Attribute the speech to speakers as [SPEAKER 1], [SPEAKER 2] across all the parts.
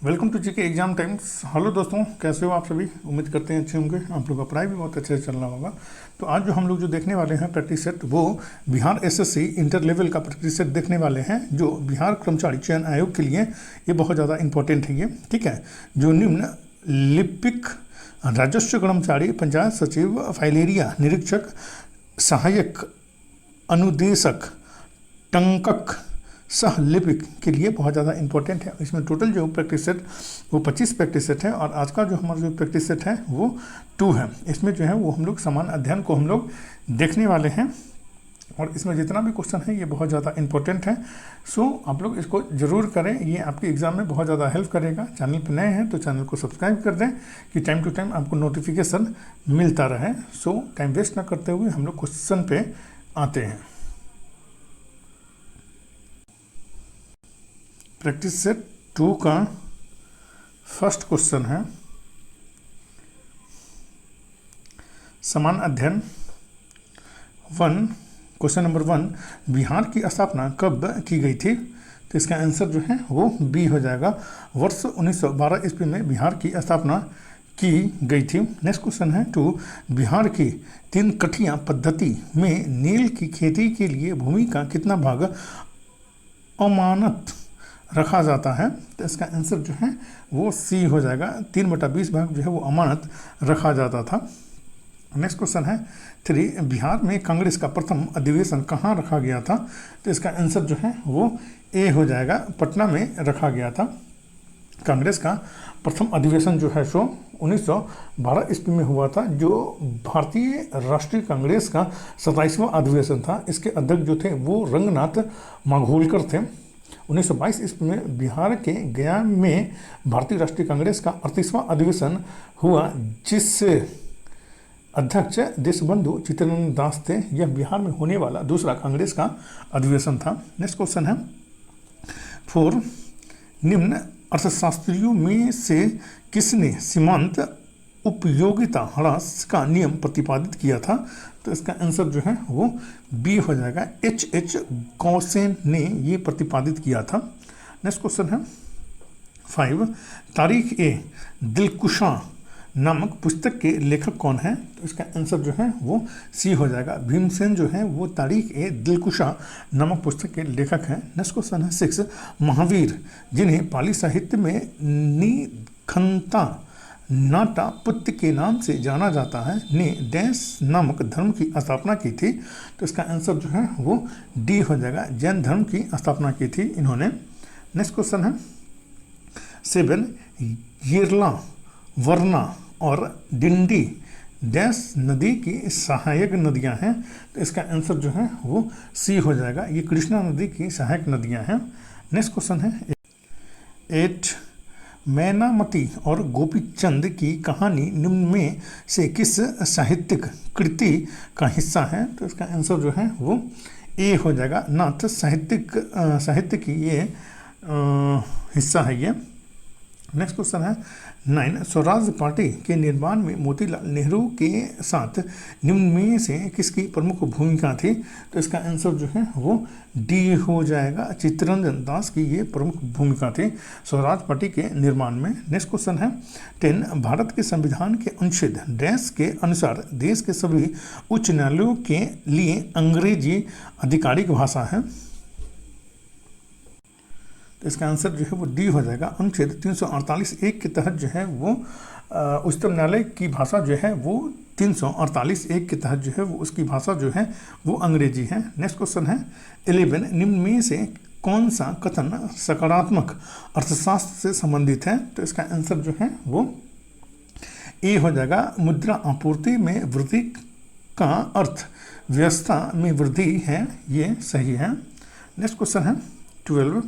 [SPEAKER 1] Welcome to GK exam times. Hello दोस्तों, कैसे हो आप सभी? उम्मीद करते हैं अच्छे होंगे। आप लोग का पढ़ाई भी बहुत अच्छे से चल रहा होगा। तो आज जो हम लोग जो देखने वाले हैं प्रैक्टिस सेट, वो बिहार एसएससी इंटर लेवल का प्रैक्टिस सेट देखने वाले हैं, जो बिहार कर्मचारी चयन आयोग के लिए ये बहुत ज़्यादा इंपॉर्टेंट है। ये ठीक है, जो निम्न लिपिक, राजस्व कर्मचारी, पंचायत सचिव, फाइलेरिया निरीक्षक, सहायक अनुदेशक, टंकक, सह लिपिक के लिए बहुत ज़्यादा इंपॉर्टेंट है। इसमें टोटल जो प्रैक्टिस सेट वो 25 प्रैक्टिस सेट है, और आज का जो हमारा जो प्रैक्टिस सेट है वो 2 है। इसमें जो है वो हम लोग समान अध्ययन को हम लोग देखने वाले हैं, और इसमें जितना भी क्वेश्चन है ये बहुत ज़्यादा इंपॉर्टेंट है। सो आप लोग इसको ज़रूर करें, ये आपके एग्ज़ाम में बहुत ज़्यादा हेल्प करेगा। चैनल पर नए हैं तो चैनल को सब्सक्राइब कर दें कि टाइम टू टाइम आपको नोटिफिकेशन मिलता रहे। सो टाइम वेस्ट ना करते हुए हम लोग क्वेश्चन पे आते हैं। प्रैक्टिस सेट 2 का फर्स्ट क्वेश्चन है, समान अध्ययन 1। क्वेश्चन नंबर 1, बिहार की स्थापना कब की गई थी? तो इसका आंसर जो है वो बी हो जाएगा। वर्ष 1912 ईस्वी में बिहार की स्थापना की गई थी। नेक्स्ट क्वेश्चन है 2, बिहार की 3 कठिया पद्धति में नील की खेती के लिए भूमि का कितना भाग अमानत रखा जाता है? तो इसका आंसर जो है वो सी हो जाएगा। 3/20 भाग जो है वो अमानत रखा जाता था। नेक्स्ट क्वेश्चन है 3, बिहार में कांग्रेस का प्रथम अधिवेशन कहाँ रखा गया था? तो इसका आंसर जो है वो ए हो जाएगा, पटना में रखा गया था। कांग्रेस का प्रथम अधिवेशन जो है सो 1912 ईस्वी में हुआ था, जो भारतीय राष्ट्रीय कांग्रेस का 27वां अधिवेशन था। इसके अध्यक्ष जो थे वो रंगनाथ माघोलकर थे। 1922 ईस्वी में बिहार के गया में भारतीय राष्ट्रीय कांग्रेस का 38वां अधिवेशन हुआ, जिससे अध्यक्ष देशबंधु चित्तरंजन दास थे। यह बिहार में होने वाला दूसरा कांग्रेस का अधिवेशन था। नेक्स्ट क्वेश्चन है 4, निम्न अर्थशास्त्रियों में से किसने सीमांत उपयोगिता ह्रास का नियम प्रतिपादित किया था? तो इसका आंसर जो है वो बी हो जाएगा, H गौसेन ने ये प्रतिपादित किया था। नेक्स्ट क्वेश्चन है 5, तारीख ए दिलकुशा नामक पुस्तक के लेखक कौन है? तो इसका आंसर जो है वो सी हो जाएगा। भीमसेन जो है वो तारीख ए दिलकुशा नामक पुस्तक के लेखक हैं। नेक्स्ट क्वेश्चन है 6, महावीर जिन्हें पाली साहित्य में निखंता नाटा पुत्र के नाम से जाना जाता है, ने डैश नामक धर्म की स्थापना की थी? तो इसका आंसर जो है वो डी हो जाएगा, जैन धर्म की स्थापना की थी इन्होंने। नेक्स्ट क्वेश्चन है 7, येरला, वरना और डिंडी डैश नदी की सहायक नदियां हैं? तो इसका आंसर जो है वो सी हो जाएगा, ये कृष्णा नदी की सहायक नदियां हैं। नेक्स्ट क्वेश्चन है 8, मैनामती और गोपीचंद की कहानी निम्न में से किस साहित्यिक कृति का हिस्सा है? तो इसका आंसर जो है वो ए हो जाएगा, नाथ साहित्य की ये हिस्सा है ये। नेक्स्ट क्वेश्चन है 9, स्वराज पार्टी के निर्माण में मोतीलाल नेहरू के साथ निम्न में से किसकी प्रमुख भूमिका थी? तो इसका आंसर जो है वो डी हो जाएगा, चित्तरंजन दास की ये प्रमुख भूमिका थी स्वराज पार्टी के निर्माण में। नेक्स्ट क्वेश्चन है 10, भारत के संविधान के अनुच्छेद डैश के अनुसार देश के सभी उच्च न्यायालयों के लिए अंग्रेजी आधिकारिक भाषा है? तो इसका आंसर जो है वो डी हो जाएगा, अनुच्छेद 348(1) के तहत जो है वो उच्चतम न्यायालय की भाषा जो है वो 348(1) के तहत जो है वो उसकी भाषा जो है वो अंग्रेजी है। नेक्स्ट क्वेश्चन है 11, निम्न में से कौन सा कथन सकारात्मक अर्थशास्त्र से संबंधित है? तो इसका आंसर जो है वो ए हो जाएगा, मुद्रा आपूर्ति में वृद्धि का अर्थ व्यवस्था में वृद्धि है, ये सही है। नेक्स्ट क्वेश्चन है 12,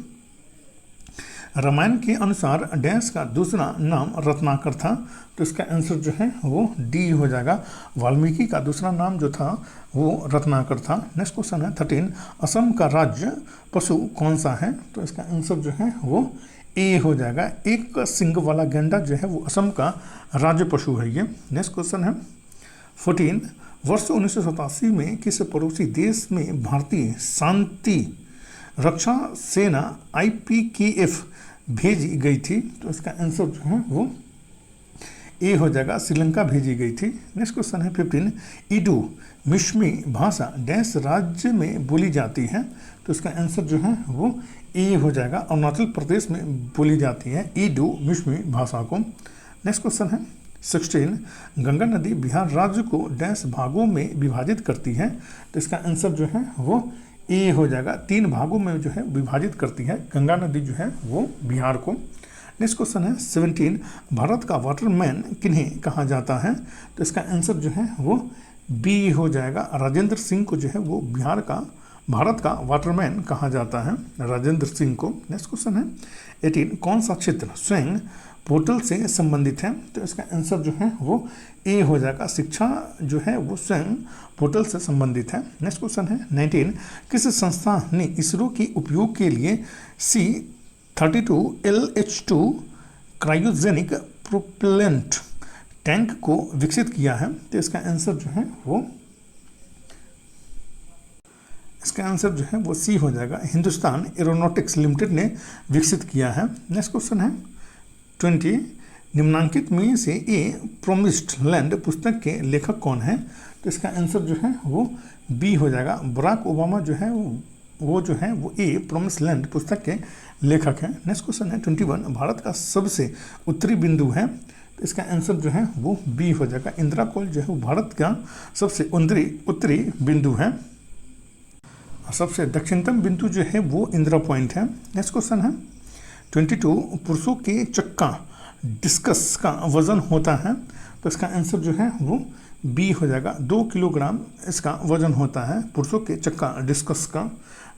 [SPEAKER 1] रामायण के अनुसार डैश का दूसरा नाम रत्नाकर था? तो इसका आंसर जो है वो डी हो जाएगा, वाल्मीकि का दूसरा नाम जो था वो रत्नाकर था। नेक्स्ट क्वेश्चन है 13, असम का राज्य पशु कौन सा है? तो इसका आंसर जो है वो ए हो जाएगा, एक सिंग वाला गैंडा जो है वो असम का राज्य पशु है ये। नेक्स्ट क्वेश्चन है 14, वर्ष 1987 में किस पड़ोसी देश में भारतीय शांति रक्षा सेना IPKF भेजी गई थी? तो इसका आंसर जो है वो ए हो जाएगा, श्रीलंका भेजी गई थी। नेक्स्ट क्वेश्चन है 15, इडू मिश्मी भाषा डैश राज्य में बोली जाती है? तो इसका आंसर जो है वो ए हो जाएगा, अरुणाचल प्रदेश में बोली जाती है इडू मिश्मी भाषा को। नेक्स्ट क्वेश्चन है 16, गंगा नदी बिहार राज्य को डैश भागों में विभाजित करती है? तो इसका आंसर जो है वो ए हो जाएगा, 3 भागों में जो है विभाजित करती है गंगा नदी जो है वो बिहार को। नेक्स्ट क्वेश्चन है 17, भारत का वाटरमैन किन्हें कहा जाता है? तो इसका आंसर जो है वो बी हो जाएगा, राजेंद्र सिंह को जो है वो भारत का वाटरमैन कहा जाता है, राजेंद्र सिंह को। नेक्स्ट क्वेश्चन है 18, कौन सा क्षेत्र स्वयं पोर्टल से संबंधित है? तो इसका आंसर जो है वो ए हो जाएगा, शिक्षा जो है वो स्वयं पोर्टल से संबंधित है। नेक्स्ट क्वेश्चन है 19, किस संस्था ने इसरो के उपयोग के लिए C-32 LH2 cryogenic propellant tank को विकसित किया है? तो इसका आंसर जो है वो सी हो जाएगा, हिंदुस्तान एरोनॉटिक्स लिमिटेड ने विकसित किया है। नेक्स्ट क्वेश्चन है 20, निम्नांकित में से ए प्रोमिस्ड लैंड पुस्तक के लेखक कौन है? तो इसका आंसर जो है वो बी हो जाएगा, बराक ओबामा जो है वो ए प्रोमिस्ड लैंड पुस्तक के लेखक हैं। नेक्स्ट क्वेश्चन है 21, भारत का सबसे उत्तरी बिंदु है? तो इसका आंसर जो है वो बी हो जाएगा, इंदिरा कॉल जो है वो भारत का सबसे उत्तरी बिंदु है। सबसे दक्षिणतम बिंदु जो है वो इंदिरा पॉइंट है। नेक्स्ट क्वेश्चन है 22, पुरुषों के चक्का डिस्कस का वजन होता है? तो इसका आंसर जो है वो बी हो जाएगा, 2 किलोग्राम इसका वजन होता है पुरुषों के चक्का डिस्कस का।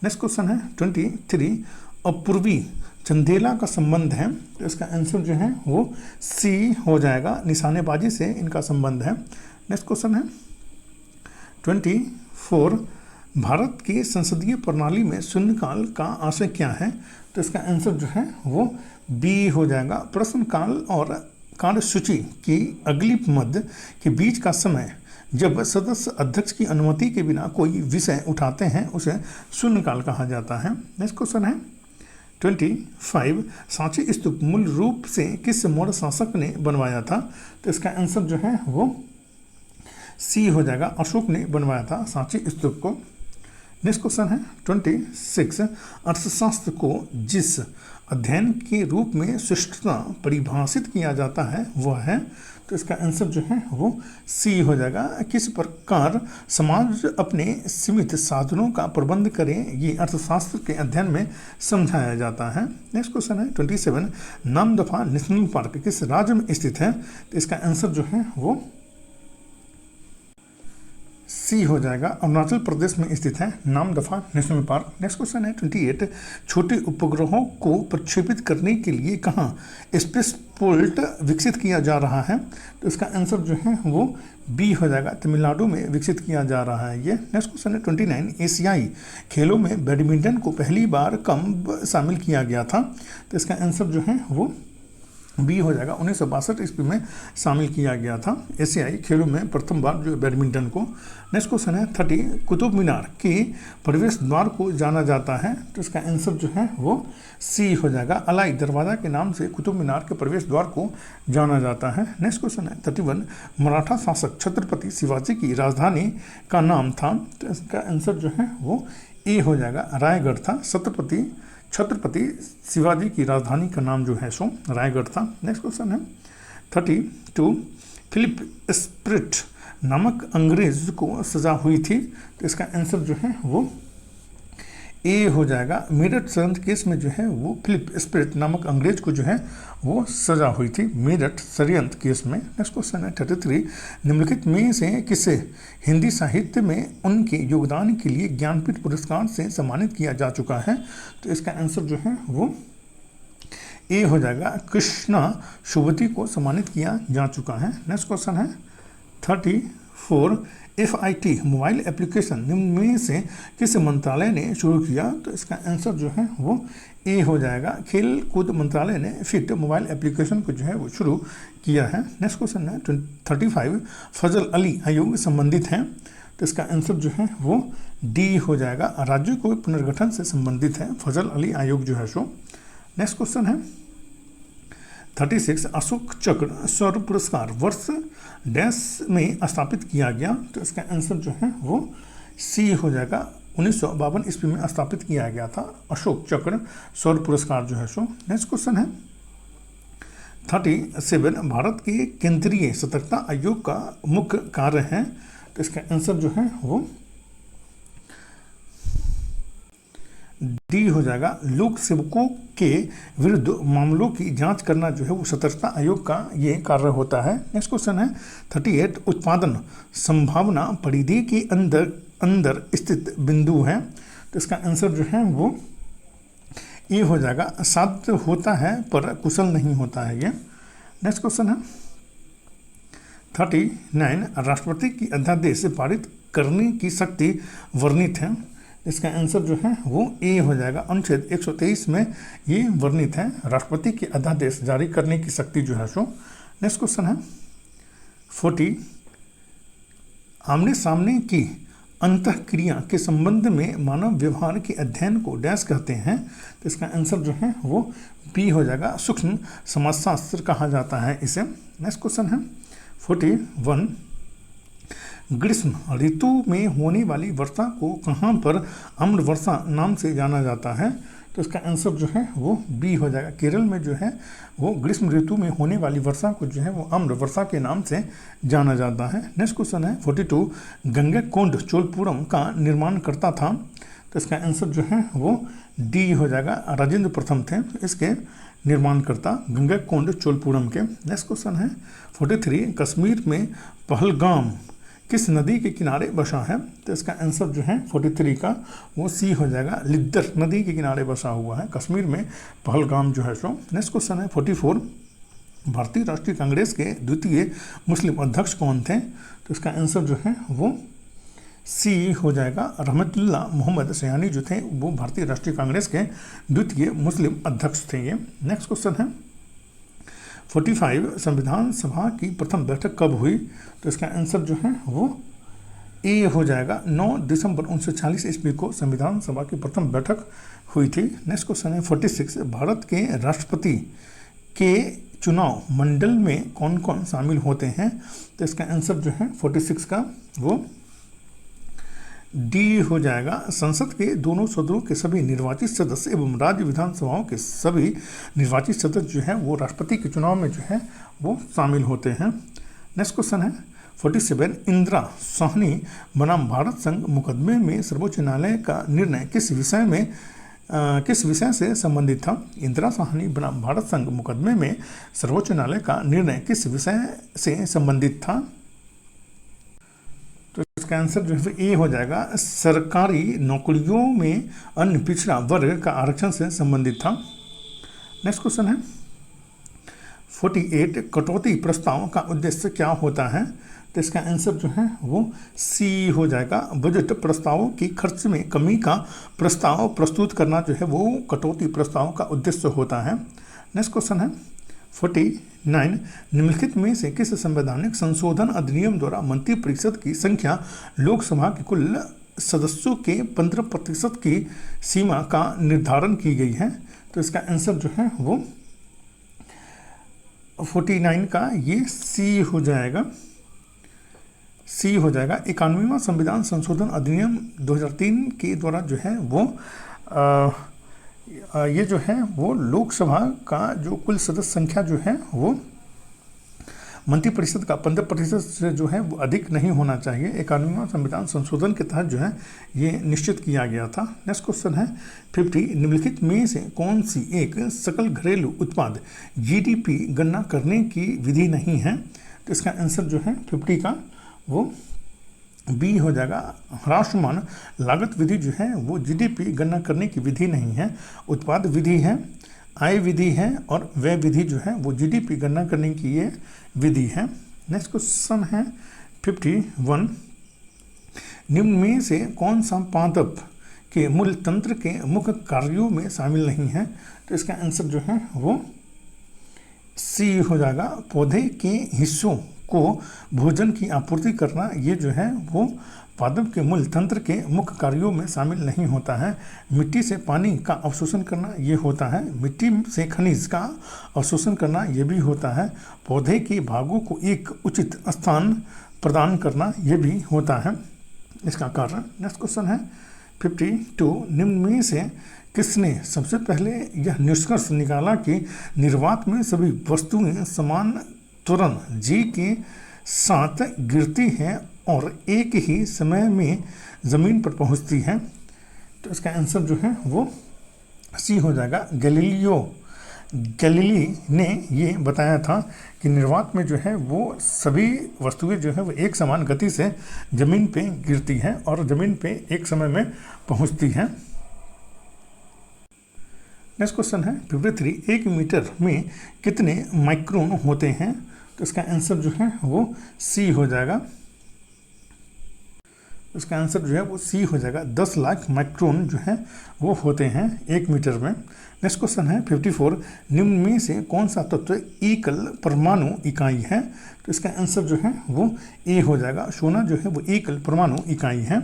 [SPEAKER 1] नेक्स्ट क्वेश्चन है 23, अपूर्वी चंदेला का संबंध है? तो इसका आंसर जो है वो सी हो जाएगा, निशानेबाजी से इनका संबंध है। नेक्स्ट क्वेश्चन है 24, भारत की संसदीय प्रणाली में शून्यकाल का आशय क्या है? तो इसका आंसर जो है वो बी हो जाएगा, प्रश्नकाल और कार्यसूची की अगली मध्य के बीच का समय जब सदस्य अध्यक्ष की अनुमति के बिना कोई विषय उठाते हैं उसे शून्यकाल कहा जाता है। नेक्स्ट क्वेश्चन है 25, सांची स्तूप मूल रूप से किस मौर्य शासक ने बनवाया था? तो इसका आंसर जो है वो सी हो जाएगा, अशोक ने बनवाया था सांची स्तूप को। नेक्स्ट क्वेश्चन है 26, अर्थशास्त्र को जिस अध्ययन के रूप में शिष्टता परिभाषित किया जाता है वह है? तो इसका आंसर जो है वो सी हो जाएगा, किस प्रकार समाज अपने सीमित साधनों का प्रबंध करे ये अर्थशास्त्र के अध्ययन में समझाया जाता है। नेक्स्ट क्वेश्चन है 27, नामदफा नेशनल पार्क किस राज्य में स्थित है? तो इसका आंसर जो है वो सी हो जाएगा, अरुणाचल प्रदेश में स्थित है Namdapha national park. Next question है 28, छोटे उपग्रहों को प्रक्षेपित करने के लिए कहाँ स्पेस पोर्ट विकसित किया जा रहा है? तो इसका आंसर जो है वो बी हो जाएगा, तमिलनाडु में विकसित किया जा रहा है ये। नेक्स्ट क्वेश्चन है 29, एशियाई खेलों में बैडमिंटन को पहली बार कब शामिल किया गया था? तो इसका आंसर जो है वो बी हो जाएगा, 1962 ईस्वी में शामिल किया गया था एशियाई खेलों में प्रथम बार जो बैडमिंटन को। नेक्स्ट क्वेश्चन है 30, कुतुब मीनार के प्रवेश द्वार को जाना जाता है? तो इसका आंसर जो है वो सी हो जाएगा, अलाई दरवाज़ा के नाम से कुतुब मीनार के प्रवेश द्वार को जाना जाता है। नेक्स्ट क्वेश्चन है 31, मराठा शासक छत्रपति शिवाजी की राजधानी का नाम था? तो इसका आंसर जो है वो ए हो जाएगा, रायगढ़ था। छत्रपति शिवाजी की राजधानी का नाम जो है सो रायगढ़ था। नेक्स्ट क्वेश्चन है 32, फिलिप स्प्रिट नामक अंग्रेज को सजा हुई थी? तो इसका आंसर जो है वो ए हो जाएगा, मेरठ षड्यंत्र केस में जो है वो फिलिप स्प्रिट नामक अंग्रेज को जो है वो सजा हुई थी मेरठ षड्यंत्र केस में। नेक्स्ट क्वेश्चन है 33, निम्नलिखित में से किसे हिंदी साहित्य में उनके योगदान के लिए ज्ञानपीठ पुरस्कार से सम्मानित किया जा चुका है? तो इसका आंसर जो है वो ए हो जाएगा, कृष्णा शुभती को सम्मानित किया जा चुका है। नेक्स्ट क्वेश्चन है 34, FIT मोबाइल एप्लीकेशन निम्न में से किस मंत्रालय ने शुरू किया? तो इसका आंसर जो है वो ए हो जाएगा, खेल कूद मंत्रालय ने फिट मोबाइल एप्लीकेशन को जो है वो शुरू किया है। नेक्स्ट क्वेश्चन है 35, फजल अली आयोग संबंधित है? तो इसका आंसर जो है वो डी हो जाएगा, राज्यों को पुनर्गठन से संबंधित है फजल अली आयोग जो है सो। नेक्स्ट क्वेश्चन है 36 अशोक चक्र सौर पुरस्कार वर्ष डैश में स्थापित किया गया, तो इसका आंसर जो है वो सी हो जाएगा। 1952 ईस्वी में स्थापित किया गया था अशोक चक्र सौर पुरस्कार जो है सो। नेक्स्ट क्वेश्चन है 37 भारत के केंद्रीय सतर्कता आयोग का मुख्य कार्य है, तो इसका आंसर जो है वो डी हो जाएगा। लोक सेवकों के विरुद्ध मामलों की जांच करना जो है वो सतर्कता आयोग का ये कार्य होता है। नेक्स्ट क्वेश्चन है 38 उत्पादन संभावना परिधि के अंदर स्थित बिंदु है, तो इसका आंसर जो है वो ए हो जाएगा। साध्य होता है पर कुशल नहीं होता है ये। नेक्स्ट क्वेश्चन है 39 राष्ट्रपति की अध्यादेश पारित करने की शक्ति वर्णित है, इसका आंसर जो है वो ए हो जाएगा। अनुच्छेद 123 में ये वर्णित है, राष्ट्रपति की अध्यादेश जारी करने की शक्ति जो है सो। नेक्स्ट क्वेश्चन है 40 आमने सामने की अंतःक्रिया के संबंध में मानव व्यवहार के अध्ययन को डैश कहते हैं, तो इसका आंसर जो है वो बी हो जाएगा। सूक्ष्म समाजशास्त्र कहा जाता है इसे। नेक्स्ट क्वेश्चन है 41 ग्रीष्म ऋतु में होने वाली वर्षा को कहाँ पर आम्र वर्षा नाम से जाना जाता है, तो इसका आंसर जो है वो बी हो जाएगा। केरल में जो है वो ग्रीष्म ऋतु में होने वाली वर्षा को जो है वो आम्र वर्षा के नाम से जाना जाता है। नेक्स्ट क्वेश्चन है 42 गंगैकोंड चोलपुरम का निर्माण करता था, तो इसका आंसर जो है वो डी हो जाएगा। राजेंद्र प्रथम थे इसके निर्माणकर्ता गंगैकोंड चोलपुरम के। नेक्स्ट क्वेश्चन है 43 कश्मीर में पहलगाम किस नदी के किनारे बसा है, तो इसका आंसर जो है 43 का वो सी हो जाएगा। लिद्दर नदी के किनारे बसा हुआ है कश्मीर में पहलगाम जो है सो। नेक्स्ट क्वेश्चन है 44 भारतीय राष्ट्रीय कांग्रेस के द्वितीय मुस्लिम अध्यक्ष कौन थे, तो इसका आंसर जो है वो सी हो जाएगा। रहमतुल्लाह मोहम्मद सयानी जो थे वो भारतीय राष्ट्रीय कांग्रेस के द्वितीय मुस्लिम अध्यक्ष थे ये। नेक्स्ट क्वेश्चन है 45 संविधान सभा की प्रथम बैठक कब हुई, तो इसका आंसर जो है वो ए हो जाएगा। 9 दिसंबर 1940 ईस्वी को संविधान सभा की प्रथम बैठक हुई थी। नेक्स्ट क्वेश्चन है 46 भारत के राष्ट्रपति के चुनाव मंडल में कौन कौन शामिल होते हैं, तो इसका आंसर जो है 46 का वो डी हो जाएगा। संसद के दोनों सदनों के सभी निर्वाचित सदस्य एवं राज्य विधानसभाओं के सभी निर्वाचित सदस्य जो है वो राष्ट्रपति के चुनाव में जो है वो शामिल होते हैं। नेक्स्ट क्वेश्चन है 47 इंदिरा साहनी बनाम भारत संघ मुकदमे में सर्वोच्च न्यायालय का निर्णय किस विषय से संबंधित था। इंदिरा साहनी बनाम भारत संघ मुकदमे में सर्वोच्च न्यायालय का निर्णय किस विषय से संबंधित था, तो इसका आंसर जो है ए हो जाएगा। सरकारी नौकरियों में अन्य पिछड़ा वर्ग का आरक्षण से संबंधित था। नेक्स्ट क्वेश्चन है 48 कटौती प्रस्ताव का उद्देश्य क्या होता है, तो इसका आंसर जो है वो सी हो जाएगा। बजट प्रस्तावों की खर्च में कमी का प्रस्ताव प्रस्तुत करना जो है वो कटौती प्रस्ताव का उद्देश्य होता है। नेक्स्ट क्वेश्चन है 49 निम्नलिखित में से किस संवैधानिक संशोधन अधिनियम द्वारा मंत्रिपरिषद की संख्या लोकसभा के कुल सदस्यों के 15% की सीमा का निर्धारण की गई है, तो इसका आंसर जो है वो 49 का ये सी हो जाएगा। 91वां संविधान संशोधन अधिनियम 2003 के द्वारा जो है वो ये जो है वो लोकसभा का जो कुल सदस्य संख्या जो है वो मंत्रिपरिषद का 15% से जो है वो अधिक नहीं होना चाहिए। 91वां संविधान संशोधन के तहत जो है ये निश्चित किया गया था। नेक्स्ट क्वेश्चन है 50 निम्नलिखित में से कौन सी एक सकल घरेलू उत्पाद जीडीपी गणना करने की विधि नहीं है, तो इसका आंसर जो है 50 का वो बी हो जाएगा। ह्रासमान लागत विधि जो है वो जीडीपी गणना करने की विधि नहीं है, उत्पाद विधि है, आय विधि है और व्यय विधि जो है वो जीडीपी गणना करने की ये विधि है। नेक्स्ट क्वेश्चन है 51 निम्न में से कौन सा पादप के मूल तंत्र के मुख्य कार्यों में शामिल नहीं है, तो इसका आंसर जो है वो सी हो जाएगा। पौधे के हिस्सों को भोजन की आपूर्ति करना, ये जो है वो पादप के मूल तंत्र के मुख्य कार्यों में शामिल नहीं होता है। मिट्टी से पानी का अवशोषण करना ये होता है। मिट्टी से खनिज का अवशोषण करना ये भी होता है। पौधे के भागों को एक उचित स्थान प्रदान करना ये भी होता है इसका कार्य। नेक्स्ट क्वेश्चन है 52, निम्न में से किसने सबसे पहले यह निष्कर्ष निकाला कि निर्वात में सभी वस्तुएं समान त्वरण जी के साथ गिरती हैं और एक ही समय में ज़मीन पर पहुंचती हैं? तो इसका आंसर जो है वो सी हो जाएगा। गैलीली ने ये बताया था कि निर्वात में जो है वो सभी वस्तुएं जो है वो एक समान गति से ज़मीन पे गिरती हैं और ज़मीन पे एक समय में पहुंचती हैं। नेक्स्ट क्वेश्चन है 53, 1 मीटर में कितने माइक्रोन होते हैं? तो इसका आंसर जो है वो सी हो जाएगा। इसका आंसर जो है वो सी हो जाएगा। 10 लाख माइक्रोन जो है वो होते हैं 1 मीटर में। नेक्स्ट क्वेश्चन है 54, निम्न में से कौन सा तत्व एकल परमाणु इकाई है? तो इसका आंसर जो है वो ए हो जाएगा। सोना जो है वो एकल परमाणु इकाई है।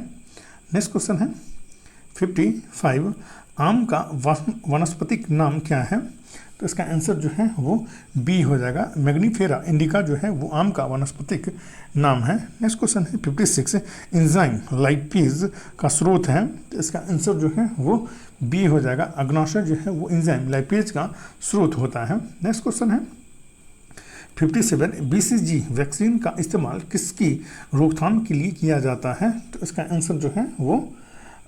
[SPEAKER 1] नेक्स्ट क्वेश्चन है 55, आम का वानस्पतिक नाम क्या है? तो इसका आंसर जो है वो बी हो जाएगा। मैग्नीफेरा इंडिका जो है वो आम का वानस्पतिक नाम है। नेक्स्ट क्वेश्चन है 56, एंजाइम लाइपेज का स्रोत है? तो इसका आंसर जो है वो बी हो जाएगा। अग्नाशय जो है वो एंजाइम लाइपेज का स्रोत होता है। नेक्स्ट क्वेश्चन है 57, BCG वैक्सीन का इस्तेमाल किसकी रोकथाम के लिए किया जाता है? तो इसका आंसर जो है वो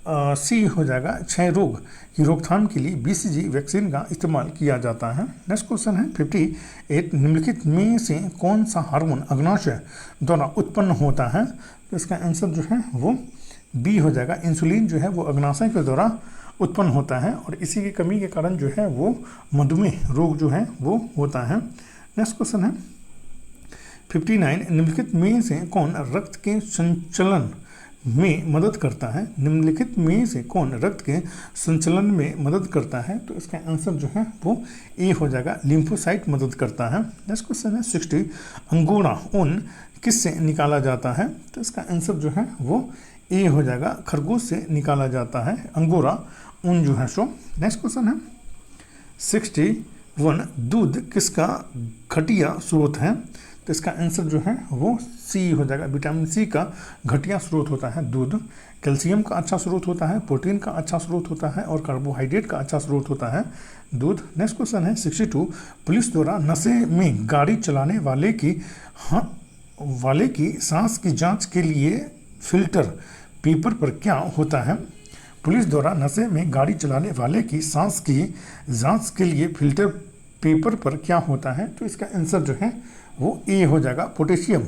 [SPEAKER 1] सी हो जाएगा। क्षय रोग की रोकथाम के लिए BCG वैक्सीन का इस्तेमाल किया जाता है। नेक्स्ट क्वेश्चन है 58, निम्नलिखित में से कौन सा हार्मोन अग्नाशय द्वारा उत्पन्न होता है? तो इसका आंसर जो है वो बी हो जाएगा। इंसुलिन जो है वो अग्नाशय के द्वारा उत्पन्न होता है और इसी की कमी के कारण जो है वो मधुमेह रोग जो है वो होता है। नेक्स्ट क्वेश्चन है 59, निम्नलिखित में से कौन रक्त के संचलन में मदद करता है? निम्नलिखित में से कौन रक्त के संचलन में मदद करता है? तो इसका आंसर जो है वो ए हो जाएगा। लिम्फोसाइट मदद करता है। नेक्स्ट क्वेश्चन है 60, अंगोरा ऊन किससे निकाला जाता है? तो इसका आंसर जो है वो ए हो जाएगा। खरगोश से निकाला जाता है अंगोरा ऊन जो है सो। नेक्स्ट क्वेश्चन है 61, दूध किसका घटिया स्रोत है? तो इसका आंसर जो है वो सी हो जाएगा। विटामिन सी का घटिया स्रोत होता है दूध। कैल्शियम का अच्छा स्रोत होता है, प्रोटीन का अच्छा स्रोत होता है और कार्बोहाइड्रेट का अच्छा स्रोत होता है दूध। नेक्स्ट क्वेश्चन है 62, पुलिस द्वारा नशे में गाड़ी चलाने वाले की सांस की जांच के लिए फिल्टर पेपर पर क्या होता है? पुलिस द्वारा नशे में गाड़ी चलाने वाले की सांस की जांच के लिए फिल्टर पेपर पर क्या होता है? तो इसका आंसर जो है वो ए हो जाएगा। पोटेशियम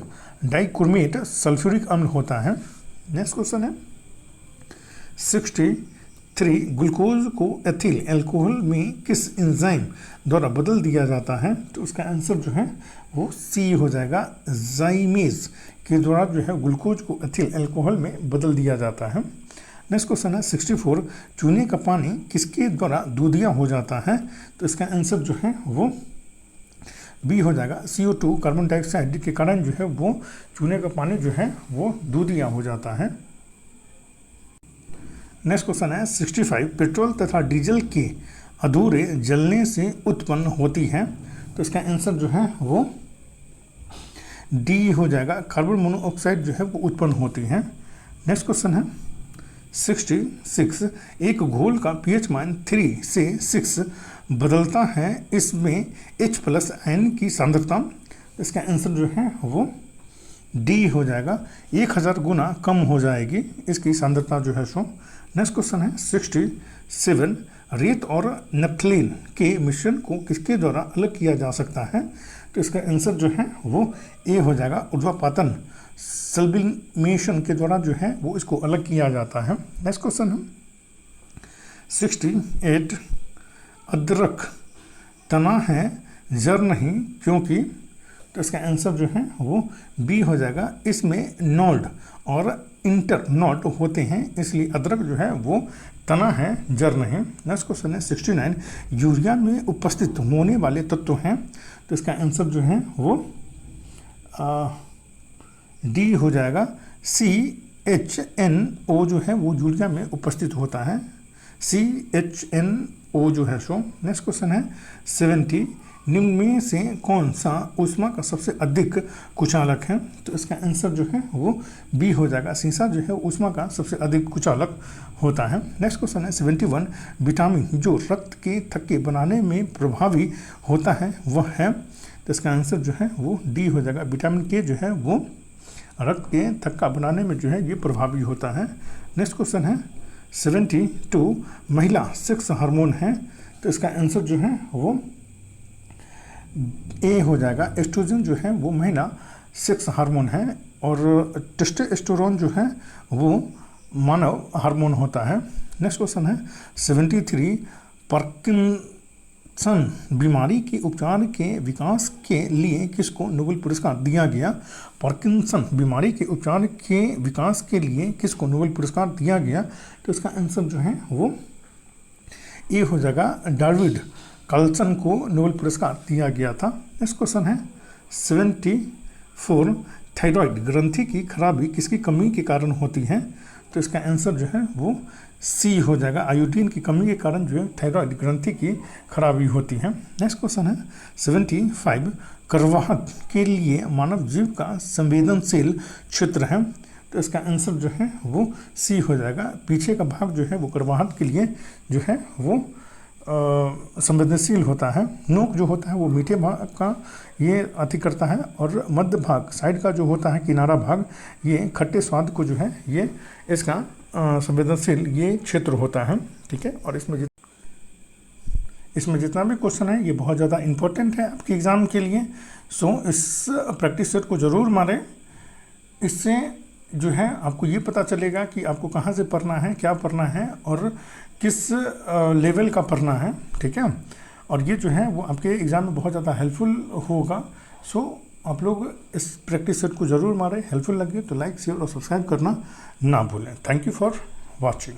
[SPEAKER 1] डाइक्रोमेट सल्फ्यूरिक अम्ल होता है। नेक्स्ट क्वेश्चन है 63, ग्लूकोज को एथिल अल्कोहल में किस एंजाइम द्वारा बदल दिया जाता है? तो उसका आंसर जो है वो सी हो जाएगा। जाइमेज के द्वारा जो है ग्लूकोज को एथिल अल्कोहल में बदल दिया जाता है। नेक्स्ट क्वेश्चन है 64, चूने का पानी किसके द्वारा दूधिया हो जाता है? तो इसका आंसर जो है वो बी हो जाएगा। CO2 कार्बन डाइऑक्साइड के कारण जो है वो चूने का पानी जो है वो दूधिया हो जाता है। नेक्स्ट क्वेश्चन है 65, पेट्रोल तथा डीजल के अधूरे जलने से उत्पन्न होती है? तो इसका आंसर जो है वो डी हो जाएगा। कार्बन मोनोऑक्साइड जो है वो उत्पन्न होती है। नेक्स्ट क्वेश्चन है 66, एक घोल का pH मान 3 से 6 बदलता है, इसमें H+ आयन की सांद्रता? इसका आंसर जो है वो डी हो जाएगा। 1000 गुना कम हो जाएगी इसकी सांद्रता जो है सो। नेक्स्ट क्वेश्चन है 67, रेत और नैप्थलीन के मिश्रण को किसके द्वारा अलग किया जा सकता है? तो इसका आंसर जो है वो ए हो जाएगा। ऊर्ध्वापातन सब्लिमेशन के द्वारा जो है वो इसको अलग किया जाता है। नेक्स्ट क्वेश्चन है 68, अदरक तना है जड़ नहीं क्योंकि? तो इसका आंसर जो है वो बी हो जाएगा। इसमें नोड और इंटर नोड होते हैं इसलिए अदरक जो है वो तना है जड़ नहीं। नेक्स्ट क्वेश्चन है 69, यूरिया में उपस्थित होने वाले तत्व हैं? तो इसका आंसर जो है वो डी हो जाएगा CHNO जो है वो यूरिया में उपस्थित होता है, CHNO जो है सो। नेक्स्ट क्वेश्चन है 70, निम्न में से कौन सा ऊष्मा का सबसे अधिक कुचालक है? तो इसका आंसर जो है वो बी हो जाएगा, शीशा जो है ऊष्मा का सबसे अधिक कुचालक होता है। नेक्स्ट क्वेश्चन है 71, विटामिन जो रक्त के थक्के बनाने में प्रभावी होता है वह है? तो इसका आंसर जो है वो डी हो जाएगा, विटामिन के जो है वो रक्त के थक्का बनाने में जो है ये प्रभावी होता है। नेक्स्ट क्वेश्चन है 72, महिला सेक्स हार्मोन है? तो इसका आंसर जो है वो ए हो जाएगा, एस्ट्रोजन जो है वो महिला सेक्स हार्मोन है और टेस्टोस्टेरोन जो है वो मानव हार्मोन होता है। नेक्स्ट क्वेश्चन है 73, पार्किंसन बीमारी के उपचार के विकास के लिए किसको नोबेल पुरस्कार दिया गया? पार्किंसन बीमारी के उपचार के विकास के लिए किसको नोबेल पुरस्कार दिया गया? तो इसका आंसर जो है वो ए हो जाएगा, डेविड कार्लसन को नोबेल पुरस्कार दिया गया था। नेक्स्ट क्वेश्चन है 74, थायराइड ग्रंथि की खराबी किसकी कमी के कारण होती है? तो इसका आंसर जो है वो सी हो जाएगा, आयोडीन की कमी के कारण जो है थायराइड ग्रंथि की खराबी होती है। नेक्स्ट क्वेश्चन है 75, करवाहट के लिए मानव जीव का संवेदनशील क्षेत्र है? तो इसका आंसर जो है वो सी हो जाएगा, पीछे का भाग जो है वो करवाहट के लिए जो है वो संवेदनशील होता है। नोक जो होता है वो मीठे भाग का ये अति करता है और मध्य भाग साइड का जो होता है किनारा भाग ये खट्टे स्वाद को जो है ये इसका संवेदनशील ये क्षेत्र होता है। ठीक है, और इसमें जितना भी क्वेश्चन है ये बहुत ज़्यादा इम्पोर्टेंट है आपके एग्ज़ाम के लिए। सो इस प्रैक्टिस सेट को ज़रूर मारें, इससे जो है आपको ये पता चलेगा कि आपको कहाँ से पढ़ना है, क्या पढ़ना है और किस लेवल का पढ़ना है। ठीक है, और ये जो है वो आपके एग्ज़ाम में बहुत ज़्यादा हेल्पफुल होगा। सो आप लोग इस प्रैक्टिस सेट को ज़रूर मारें, हेल्पफुल लगे तो लाइक शेयर और सब्सक्राइब करना ना भूलें। Thank you for watching.